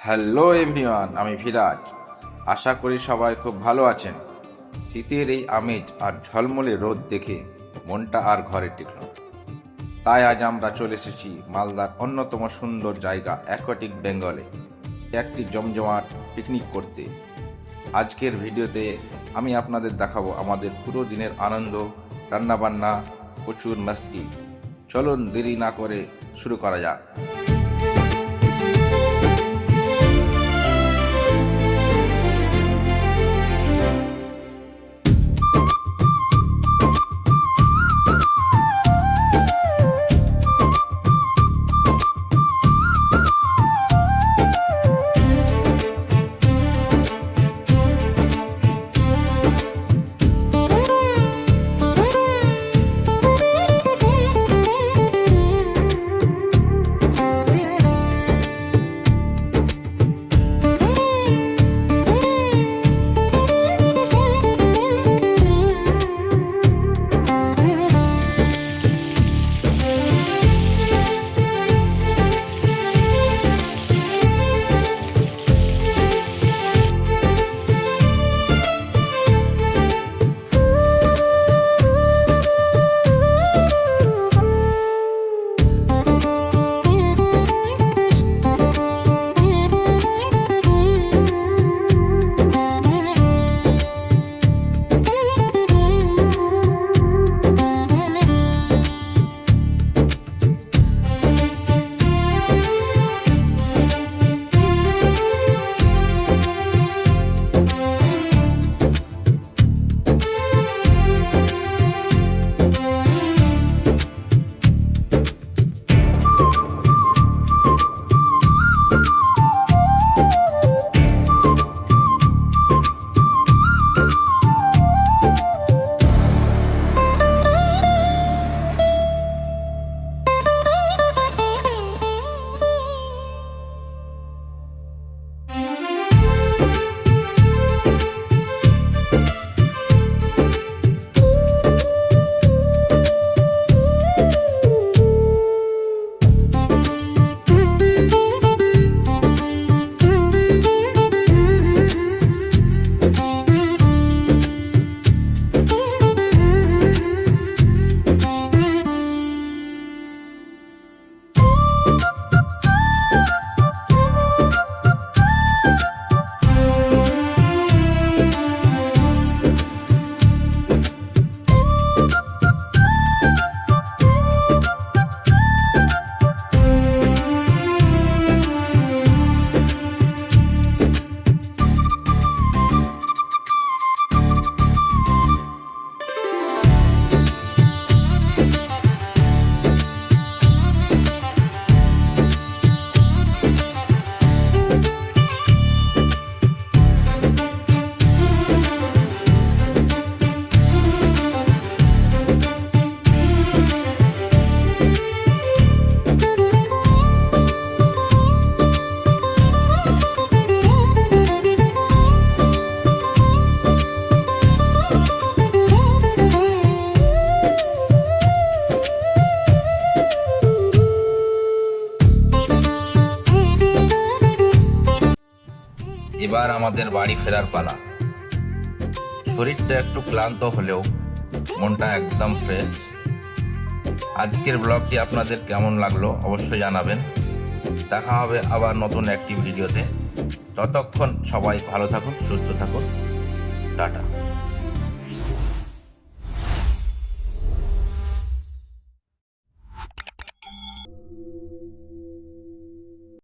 Hello everyone, আমি ফিরাজ। আশা করি সবাই খুব ভালো আছেন। শীতের এই আমেজ আর ঝলমলে রোদ দেখে মনটা আর ঘরে টিকল না। তাই আজ আমরা চলে এসেছি মালদার অন্যতম সুন্দর জায়গা অ্যাকোয়াটিক বেঙ্গলে একটি জমজমাট পিকনিক করতে। আজকের ভিডিওতে আমি আপনাদের দেখাবো আমাদের পুরো দিনের আনন্দ, রান্নাবান্না, প্রচুর মস্তি। চলুন দেরি না করে শুরু করা যাক। এবার আমাদের বাড়ি ফেরার পালা। শরীরটা একটু ক্লান্ত হলেও মনটা একদম ফ্রেশ। আজকের ব্লগটি আপনাদের কেমন লাগলো অবশ্যই জানাবেন। দেখা হবে আবার নতুন একটি ভিডিওতে। ততক্ষণ সবাই ভালো থাকুন, সুস্থ থাকুন। টাটা।